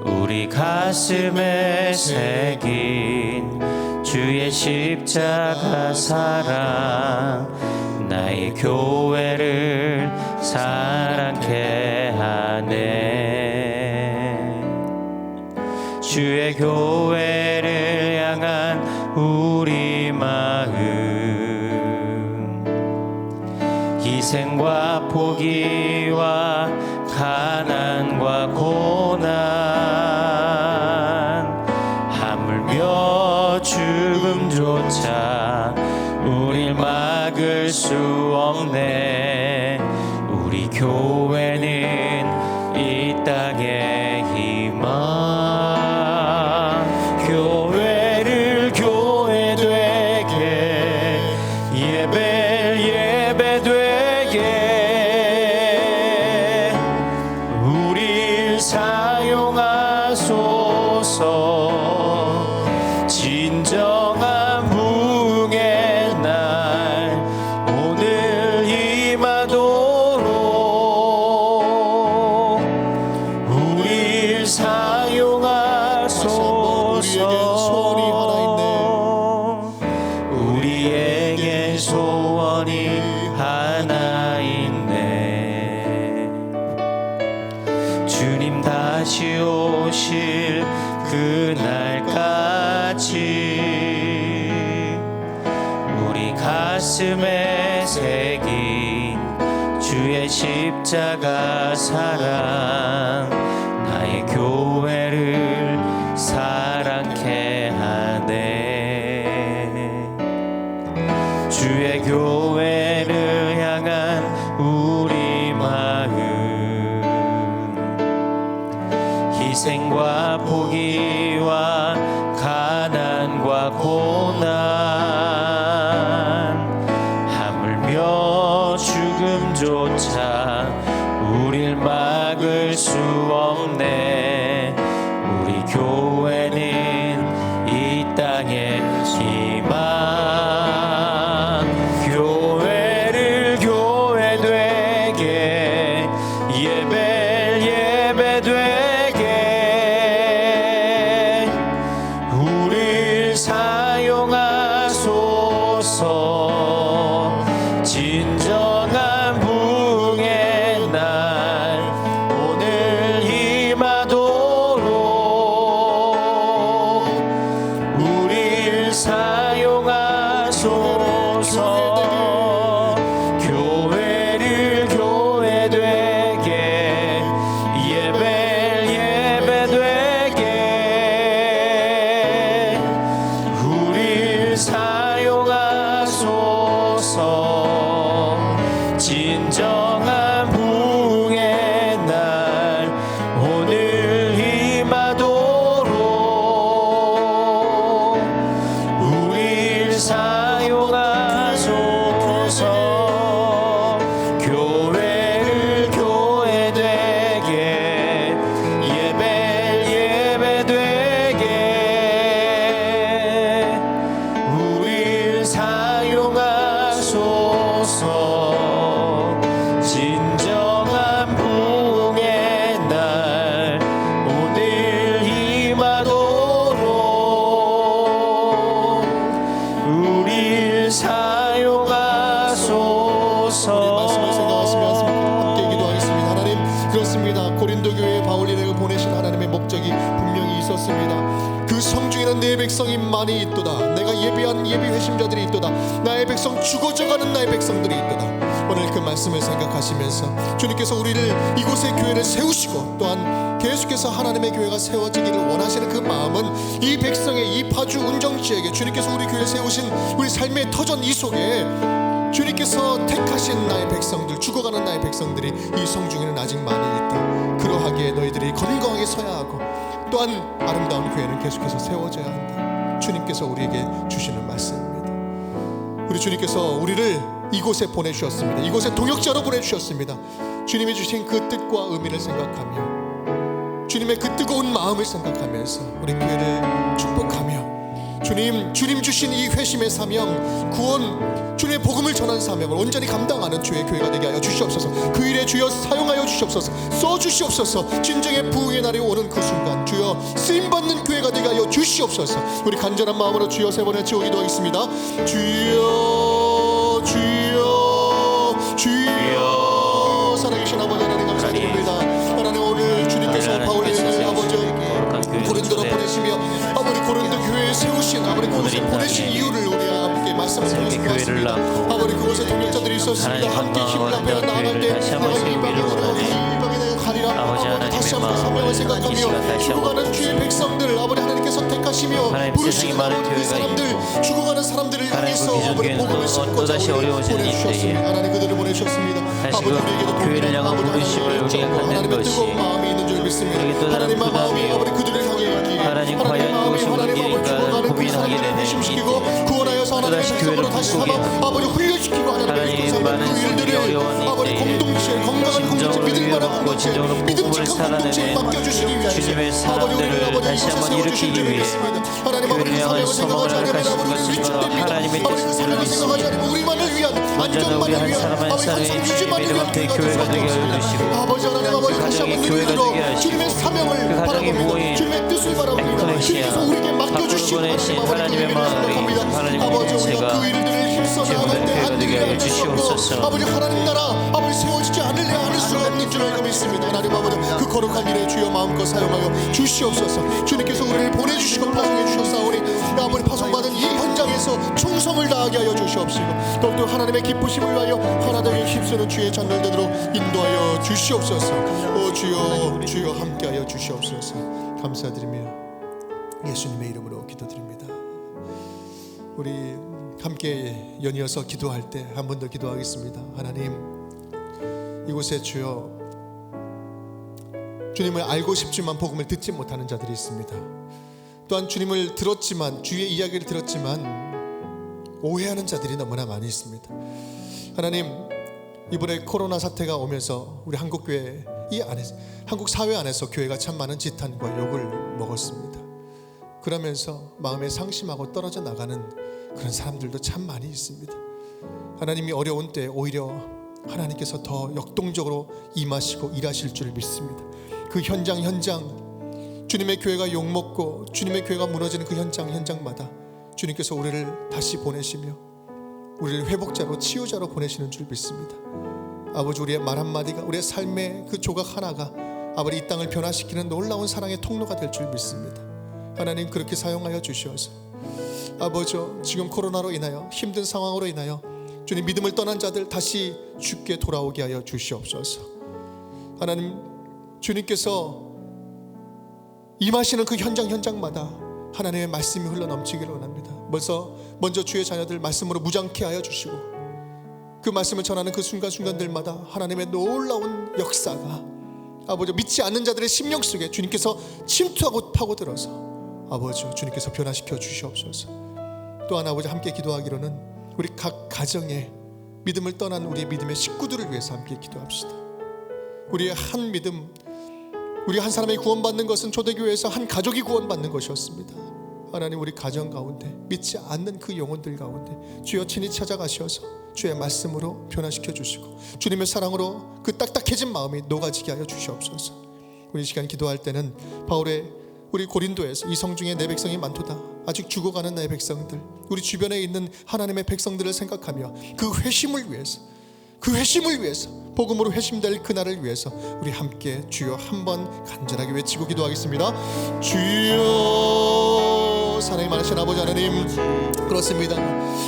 우리 가슴에 새긴 주의 십자가 사랑, 나의 교회를 사랑케 하네. 주의 교회를 향한 우리 마음, 희생과 포기와 가난과 고난, 하물며 죽음조차 우릴 막을 수 없네. 우리 교회는 이 땅의 희망, 교회를 교회 되게, 예배를 예배 되게 우릴 사용하소서. 진정한 부흥의 날 오늘 임하도록 우릴 사용하소서. 우리에겐 소원이 하나 있네. 주님 다시 오실 그날까지 우리 가슴에 새긴 주의 십자가 사랑, 나의 교회를 사랑케 하네. 주의 교회를 향한 우리 마음, 희생과 포기와 가난과 고난, 하물며 죽음조차 우릴 막을 수 없네. 우리 교회는 이 땅의 희망, 교회를 교회 되게, 예배를 예배 되게 우릴 사용하소서. 진정한 부흥의 날 오늘 임하도록 우릴 사용하소서. 교회를 교회 되게, 예배를 예배 되게 우릴 사용하소서. 진정한 부흥의 날 오늘 임하도록 우릴 내 백성이 많이 있도다. 내가 예비한 예비 회심자들이 있도다. 나의 백성 죽어져가는 나의 백성들이 있도다. 오늘 그 말씀을 생각하시면서 주님께서 우리를 이곳에 교회를 세우시고 또한 계속해서 하나님의 교회가 세워지기를 원하시는 그 마음은 이 백성의 이 파주 운정지역에 주님께서 우리 교회 세우신 우리 삶의 터전 이 속에 주님께서 택하신 나의 백성들, 죽어가는 나의 백성들이 이 성중에는 아직 많이 있다. 그러하기에 너희들이 건강하게 서야 하고 또한 아름다운 교회는 계속해서 세워져야 한다. 주님께서 우리에게 주시는 말씀입니다. 우리 주님께서 우리를 이곳에 보내주셨습니다. 이곳에 동역자로 보내주셨습니다. 주님이 주신 그 뜻과 의미를 생각하며 주님의 그 뜨거운 마음을 생각하면서 우리 교회를 축복하며 주님 주신 이 회심의 사명, 구원, 주님의 복음을 전하는 사명을 온전히 감당하는 주의 교회가 되게 하여 주시옵소서. 그 일에 주여 사용하여 주시옵소서. 써 주시옵소서. 진정의 부흥의 날이 오는 그 순간 주여 쓰임받는 교회가 되게 하여 주시옵소서. 우리 간절한 마음으로 주여 세 번 외치고 기도하겠습니다. 주여 주여 주여. 살아계신 아버지 하나님 감사드립니다. 하나님 오늘 주님께서 바울의 아버지 고린도로 보내시며 아버지 고린도 교회에 세우신 아버지 그곳에 보내신 이유를 우리 함께 말씀을 드렸습니다. 아버지 그곳에 동역자들이 있었습니다. 함께 힘을 합하여 나아갈 때 내가 이 방에 가리라. 아버지 다시 한번 사명을 생각하며 죽어가는 주의 백성들 아버지 하나님께서 택하시며 부르시는 아버지 그 사람들 죽어가는 사람들을 향해서 아버지 복음을 싣고자 우리를 보내주셨습니다. 하나님 그들을 보내주셨습니다. 아버지 우리에게도 교회를 향한 부르심을 우리가 갖는 것이 뜨거운 마음이 있는 줄 믿습니다. 우리에게 또 다른 하나님의 마음이 부담이요. 아버지 그들을 향해 있기에 하나님 과연 이것이 옳은가 고민하게 되는 회심시키고 구원하여서 하나님의 또다시 백성으로 교회를 다시 꿈꾸게 삼아 아버지 훈련시키고 하나님의 하나님 백성을 많은 그 손들이 일들을 어려운 아버지 이때에 공동체 건강한 공동체 진정으로 믿을만한 위로받고 공동체 진정으로 복음을 믿음직한 공동체에 살아내는 맡겨주시기 위하여 주님의 아버지 우리를 사람들을 아버지 다시 이곳에 한번 세워주신 줄 일으키기 위해 믿습니다. 하나님 아버지 그 교회를 향한 사명을 생각하지 소망을 않으면 아버지 가지고 우리를 위축됩니다. 하나님의 아버지 그 사명을 생각하지 않으면 우리만을 위한 안전만을 한 위한 사람 한 아버지 사람의 항상 유지만을 주님의 위한 앞에 교회가 교회가 되게 하여 되었습니다. 주시고 아버지 하나님 아버지 다시 한번 가정의 교회가 눈으로 되게 하시고 주님의 사명을 그 가정의 바라봅니다. 모임 주님의 뜻을 바라봅니다. 에클레시아 주님께서 우리에게 맡겨주신 밖으로 보내신 하나님의 마음이 하나님 아버지 우리가 공동체가 그 일들을 힘써 나아갈 때 교회가 한 되게 일이 하여 안될 수 주시옵소서. 없고 아버지 하나님 나라 아버지 세워지지 않으려 하는 수가 없는 줄 알고 믿습니다. 하나님 아버지 그 거룩한 일에 주여 마음껏 사용하여 주시옵소서. 주님께서 우리를 보내주시고 파송해 주셨사오니 아버지 파송받은 이 현장에서 충성을 다하게 하여 주시옵시고 더욱더 하나님의 기쁘심을 위하여 하나되게 힘쓰는 주의 잔들되도록 인도하여 주시옵소서. 오 주여 주여 함께하여 주시옵소서. 감사드리며 예수님의 이름으로 기도드립니다. 우리 함께 연이어서 기도할 때 한 번 더 기도하겠습니다. 하나님 이곳에 주여 주님을 알고 싶지만 복음을 듣지 못하는 자들이 있습니다. 또한 주님을 들었지만 주의 이야기를 들었지만 오해하는 자들이 너무나 많이 있습니다. 하나님 이번에 코로나 사태가 오면서 우리 한국교회 이 안에서 한국 사회 안에서 교회가 참 많은 지탄과 욕을 먹었습니다. 그러면서 마음에 상심하고 떨어져 나가는 그런 사람들도 참 많이 있습니다. 하나님이 어려운 때 오히려 하나님께서 더 역동적으로 임하시고 일하실 줄 믿습니다. 그 현장 주님의 교회가 욕먹고 주님의 교회가 무너지는 그 현장마다 주님께서 우리를 다시 보내시며 우리를 회복자로 치유자로 보내시는 줄 믿습니다. 아버지 우리의 말 한마디가 우리의 삶의 그 조각 하나가 아버지 이 땅을 변화시키는 놀라운 사랑의 통로가 될 줄 믿습니다. 하나님 그렇게 사용하여 주시어서 아버지 지금 코로나로 인하여 힘든 상황으로 인하여 주님 믿음을 떠난 자들 다시 주께 돌아오게 하여 주시옵소서. 하나님 주님께서 임하시는 그 현장마다 하나님의 말씀이 흘러넘치기를 원합니다. 먼저 주의 자녀들 말씀으로 무장케 하여 주시고 그 말씀을 전하는 그 순간순간들마다 하나님의 놀라운 역사가 아버지 믿지 않는 자들의 심령 속에 주님께서 침투하고 파고들어서 아버지 주님께서 변화시켜 주시옵소서. 또한 아버지 함께 기도하기로는 우리 각 가정에 믿음을 떠난 우리의 믿음의 식구들을 위해서 함께 기도합시다. 우리의 한 믿음 우리 한 사람이 구원받는 것은 초대교회에서 한 가족이 구원받는 것이었습니다. 하나님 우리 가정 가운데 믿지 않는 그 영혼들 가운데 주여 친히 찾아가셔서 주의 말씀으로 변화시켜 주시고 주님의 사랑으로 그 딱딱해진 마음이 녹아지게 하여 주시옵소서. 우리 시간 기도할 때는 바울의 우리 고린도에서 이 성중에 내 백성이 많도다 아직 죽어가는 나의 백성들 우리 주변에 있는 하나님의 백성들을 생각하며 그 회심을 위해서 복음으로 회심될 그날을 위해서 우리 함께 주여 한번 간절하게 외치고 기도하겠습니다. 주여 그래서 하나님 많으신 아버지 하나님, 그렇습니다.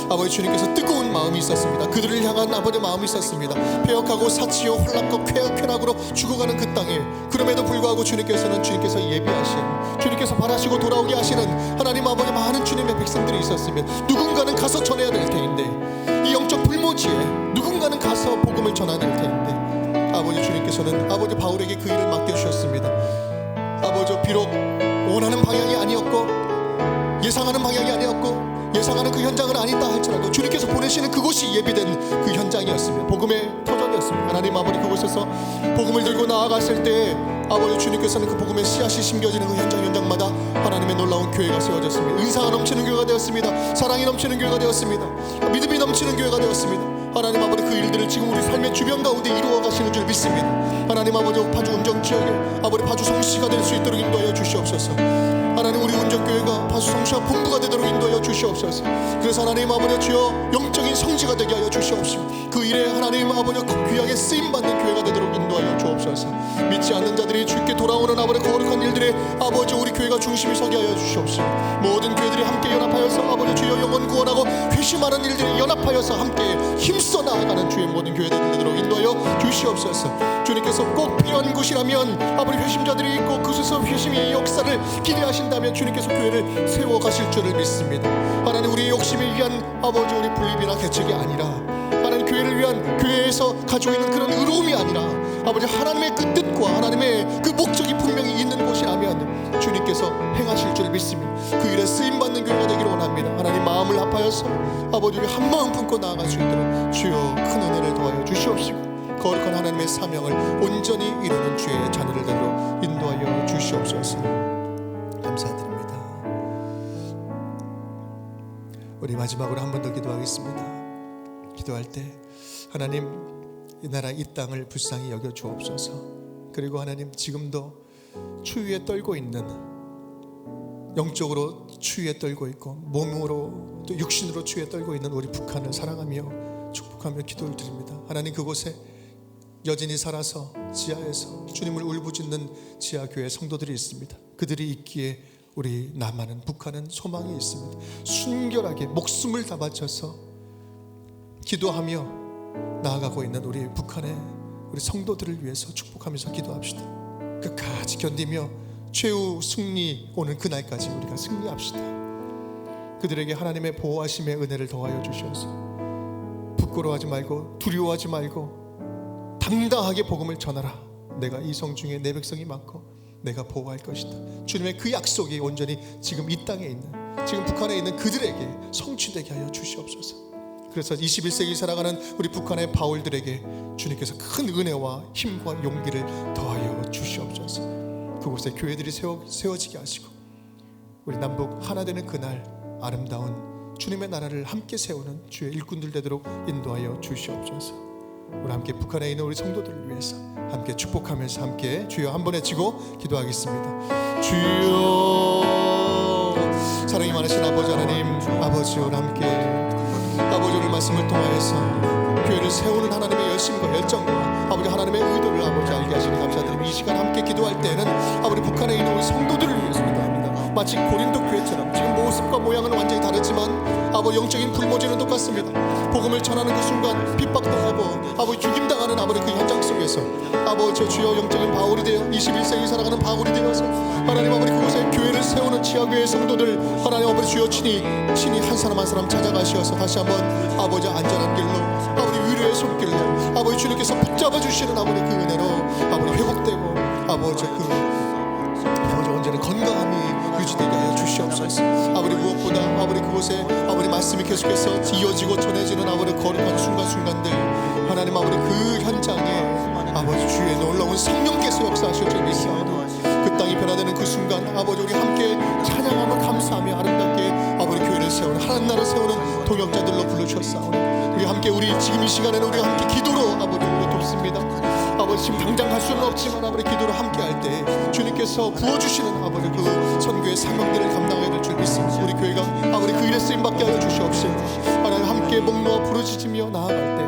아버지 주님께서 뜨거운 마음이 있었습니다. 그들을 향한 아버지 마음이 있었습니다. 폐역하고 사치요 홀락과 쾌락으로 죽어가는 그 땅에, 그럼에도 불구하고 주님께서 예비하신, 주님께서 바라시고 돌아오게 하시는 하나님 아버지 많은 주님의 백성들이 있었으면 누군가는 가서 전해야 될 텐데, 이 영적 불모지에 누군가는 가서 복음을 전해야 될 텐데, 아버지 주님께서는 아버지 바울에게 그 일을 맡겨주셨습니다. 아버지 비록 원하는 방향이 아니었고 예상하는 방향이 아니었고 예상하는 그 현장은 아니다 할지라도 주님께서 보내시는 그곳이 예비된 그 현장이었습니다. 복음의 터전이었습니다. 하나님 아버지 그곳에서 복음을 들고 나아갔을 때 아버지 주님께서는 그 복음의 씨앗이 심겨지는 그 현장마다 하나님의 놀라운 교회가 세워졌습니다. 은사가 넘치는 교회가 되었습니다. 사랑이 넘치는 교회가 되었습니다. 믿음이 넘치는 교회가 되었습니다. 하나님 아버지 그 일들을 지금 우리 삶의 주변 가운데 이루어 가시는 줄 믿습니다. 하나님 아버지 파주 운정지역에 아버지 파주 성시가 될 수 있도록 인도하여 주시옵소서. 하나님 우리 운정교회가 파주 성시와 본부가 되도록 인도하여 주시옵소서. 그래서 하나님 아버지 주여 영적인 성지가 되게 하여 주시옵소서. 그 일에 하나님 아버지 귀하게 쓰임받는 교회가 되도록 인도하여 주옵소서. 믿지 않는 자들이 주께 돌아오는 아버지 거룩한 일들에 아버지 우리 교회가 중심이 서게 하여 주시옵소서. 모든 교회들이 함께 연합하여서 아버지 주여 영혼 구원하고 회심하는 일들이 연합하여서 함께 힘써 나아가는 주의 모든 교회들이 되도록 인도하여 주시옵소서. 주님께서 꼭 필요한 곳이라면 아버지 회심자들이 있고 그곳에서 회심의 역사를 기대하신다면 주님께서 교회를 세워가실 줄을 믿습니다. 하나님 우리의 욕심을 위한 아버지 우리 분립이나 개척이 아니라 하나님 교회를 위한 교회에서 가지고 있는 그런 의로움이 아니라 아버지 하나님의 그 뜻과 하나님의 그 목적이 분명히 있는 곳이라면 주님께서 행하실 줄 믿습니다. 그 일에 쓰임받는 교회가 되기를 원합니다. 하나님 마음을 합하여서 아버지 우리 한 마음 품고 나아갈 수 있도록 주여 큰 은혜를 도와여 주시옵시고 거룩한 하나님의 사명을 온전히 이루는 주의 자녀를 되도록 인도하여 주시옵소서. 감사드립니다. 우리 마지막으로 한 번 더 기도하겠습니다. 기도할 때 하나님 이 나라 이 땅을 불쌍히 여겨 주옵소서. 그리고 하나님 지금도 추위에 떨고 있는, 영적으로 추위에 떨고 있고 몸으로 또 육신으로 추위에 떨고 있는 우리 북한을 사랑하며 축복하며 기도를 드립니다. 하나님 그곳에 여진이 살아서 지하에서 주님을 울부짖는 지하교회 성도들이 있습니다. 그들이 있기에 우리 남한은, 북한은 소망이 있습니다. 순결하게 목숨을 다 바쳐서 기도하며 나아가고 있는 우리 북한의 우리 성도들을 위해서 축복하면서 기도합시다. 끝까지 견디며 최후 승리 오는 그날까지 우리가 승리합시다. 그들에게 하나님의 보호하심의 은혜를 더하여 주셔서 부끄러워하지 말고 두려워하지 말고 당당하게 복음을 전하라. 내가 이 성중에 내 백성이 많고 내가 보호할 것이다. 주님의 그 약속이 온전히 지금 이 땅에 있는, 지금 북한에 있는 그들에게 성취되게 하여 주시옵소서. 그래서 21세기 살아가는 우리 북한의 바울들에게 주님께서 큰 은혜와 힘과 용기를 더하여 주시옵소서. 그곳에 교회들이 세워지게 하시고 우리 남북 하나 되는 그날 아름다운 주님의 나라를 함께 세우는 주의 일꾼들 되도록 인도하여 주시옵소서. 우리 함께 북한에 있는 우리 성도들을 위해서 함께 축복하면서 함께 주여 한 번 외치고 기도하겠습니다. 주여, 사랑이 많으신 아버지 하나님, 아버지와 함께 아버지 오늘 말씀을 통하여서 교회를 세우는 하나님의 열심과 열정과 아버지 하나님의 의도를 아버지 알게 하시니 감사드립니다. 이 시간 함께 기도할 때는 아버지 북한에 있는 우리 성도들을 위해서 기도합니다. 마치 고린도 교회처럼 지금 모습과 모양은 완전히 다르지만 아버지 영적인 불모지는 똑같습니다. 복음을 전하는 그 순간 핍박당하고 아버지 죽임당하는 아버지 그 현장 속에서 아버지 주여 영적인 바울이 되어 21세기 살아가는 바울이 되어서 하나님 아버지 그곳에 교회를 세우는 지하교회 성도들 하나님 아버지 주여 친히 한 사람 한 사람 찾아가시어서 다시 한번 아버지 안전한 길로 아버지 위로의 손길로 아버지 주님께서 붙잡아 주시는 아버지 그 은혜로 아버지 회복되고 아버지 온전히 건강함이 유지되게 하여 주시옵소서. 아버지 무엇보다 아버지 그곳에 아버지 말씀이 계속해서 이어지고 전해지는 아버지 거룩한 순간순간들 하나님 아버지 그 현장에 아버지 주의 놀라운 성령께서 역사하실 줄 믿사오니 그 땅이 변화되는 그 순간 아버지 우리 함께 찬양하며 감사하며 아름답게 아버지 교회를 세우는 하나님 나라를 세우는 동역자들로 불러주셨사오니 우리 함께 우리 지금 이 시간에는 우리 함께 기도로 아버지 우리 돕습니다. 아버지 지금 당장 할 수는 없지만 아버지 기도로 함께 할 때 주님께서 부어주시는 아버지 그 선교의 사명들을 감당해야 될 줄 믿습니다. 우리 교회가 아버지 그 일에 쓰임받게 하여 주시옵시고 하나님 함께 목놓아 부르짖으며 나아갈 때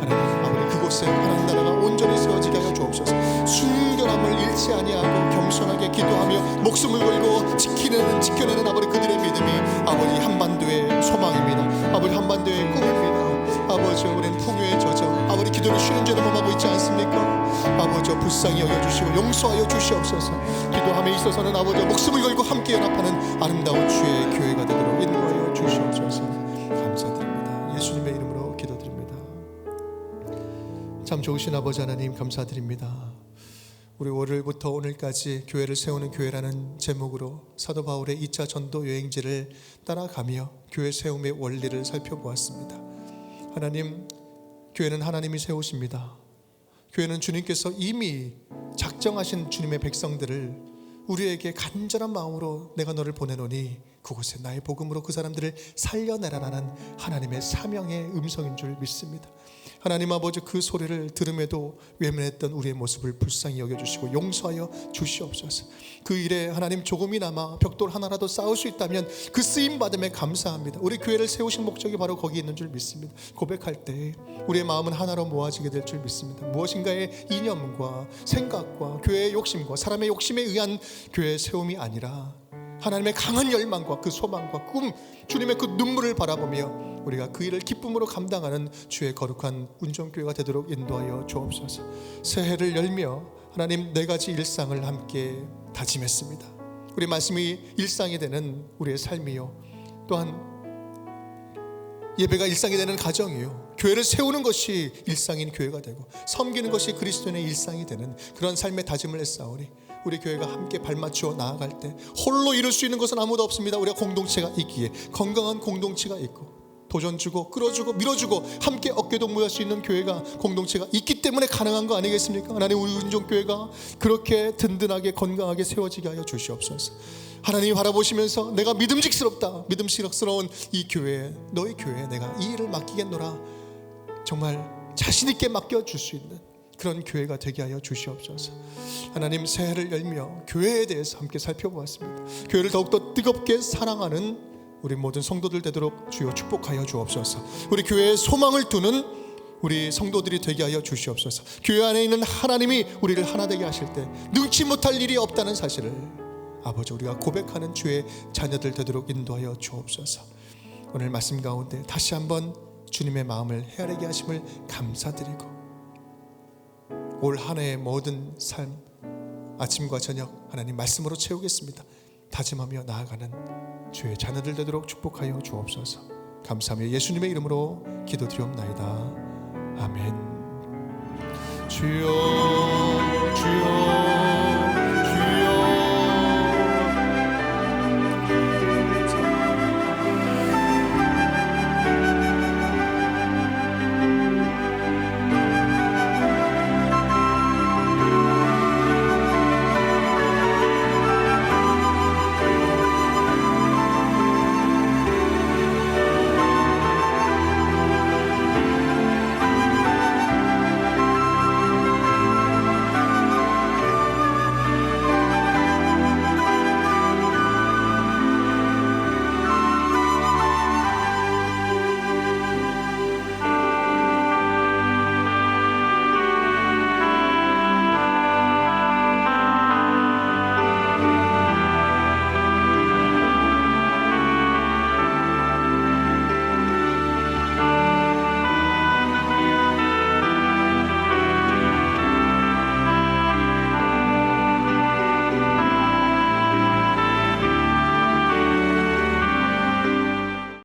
하나님 아버지 그곳 이곳에 하나님 나라가 온전히 세워지게 하여 주옵소서. 순결함을 잃지 아니하고 겸손하게 기도하며 목숨을 걸고 지켜내는 아버지 그들의 믿음이 아버지 한반도의 소망입니다. 아버지 한반도의 꿈입니다. 아버지 우리는 풍요에 젖어 아버지 기도를 쉬는 죄를 범하고 있지 않습니까? 아버지 불쌍히 여겨주시고 용서하여 주시옵소서. 기도함에 있어서는 아버지 목숨을 걸고 함께 연합하는 아름다운 주의 교회가 되도록 인도하여 주시옵소서. 감사드립니다. 예수님의 이름으로 기도드립니다. 참 좋으신 아버지 하나님 감사드립니다. 우리 월요일부터 오늘까지 교회를 세우는 교회라는 제목으로 사도 바울의 2차 전도 여행지를 따라가며 교회 세움의 원리를 살펴보았습니다. 하나님, 교회는 하나님이 세우십니다. 교회는 주님께서 이미 작정하신 주님의 백성들을 우리에게 간절한 마음으로 내가 너를 보내노니 그곳에 나의 복음으로 그 사람들을 살려내라라는 하나님의 사명의 음성인 줄 믿습니다. 하나님 아버지, 그 소리를 들음에도 외면했던 우리의 모습을 불쌍히 여겨주시고 용서하여 주시옵소서. 그 일에 하나님 조금이나마 벽돌 하나라도 쌓을 수 있다면 그 쓰임받음에 감사합니다. 우리 교회를 세우신 목적이 바로 거기 있는 줄 믿습니다. 고백할 때 우리의 마음은 하나로 모아지게 될 줄 믿습니다. 무엇인가의 이념과 생각과 교회의 욕심과 사람의 욕심에 의한 교회의 세움이 아니라 하나님의 강한 열망과 그 소망과 꿈, 주님의 그 눈물을 바라보며 우리가 그 일을 기쁨으로 감당하는 주의 거룩한 운전교회가 되도록 인도하여 주옵소서. 새해를 열며 하나님 4가지 일상을 함께 다짐했습니다. 우리 말씀이 일상이 되는 우리의 삶이요, 또한 예배가 일상이 되는 가정이요, 교회를 세우는 것이 일상인 교회가 되고 섬기는 것이 그리스도인의 일상이 되는 그런 삶의 다짐을 했사오니 우리 교회가 함께 발맞추어 나아갈 때 홀로 이룰 수 있는 것은 아무도 없습니다. 우리가 공동체가 있기에, 건강한 공동체가 있고 도전주고 끌어주고 밀어주고 함께 어깨동무할 수 있는 교회가, 공동체가 있기 때문에 가능한 거 아니겠습니까? 하나님, 우리 운종교회가 그렇게 든든하게 건강하게 세워지게 하여 주시옵소서. 하나님이 바라보시면서 내가 믿음직스러운 이 교회에, 너희 교회에 내가 이 일을 맡기겠노라, 정말 자신 있게 맡겨줄 수 있는 그런 교회가 되게 하여 주시옵소서. 하나님, 새해를 열며 교회에 대해서 함께 살펴보았습니다. 교회를 더욱더 뜨겁게 사랑하는 우리 모든 성도들 되도록 주여 축복하여 주옵소서. 우리 교회에 소망을 두는 우리 성도들이 되게 하여 주시옵소서. 교회 안에 있는 하나님이 우리를 하나 되게 하실 때 능치 못할 일이 없다는 사실을 아버지 우리가 고백하는 주의 자녀들 되도록 인도하여 주옵소서. 오늘 말씀 가운데 다시 한번 주님의 마음을 헤아리게 하심을 감사드리고 올 한 해의 모든 삶, 아침과 저녁 하나님 말씀으로 채우겠습니다. 다짐하며 나아가는 주의 자녀들 되도록 축복하여 주옵소서. 감사하며 예수님의 이름으로 기도드리옵나이다. 아멘. 주여 주여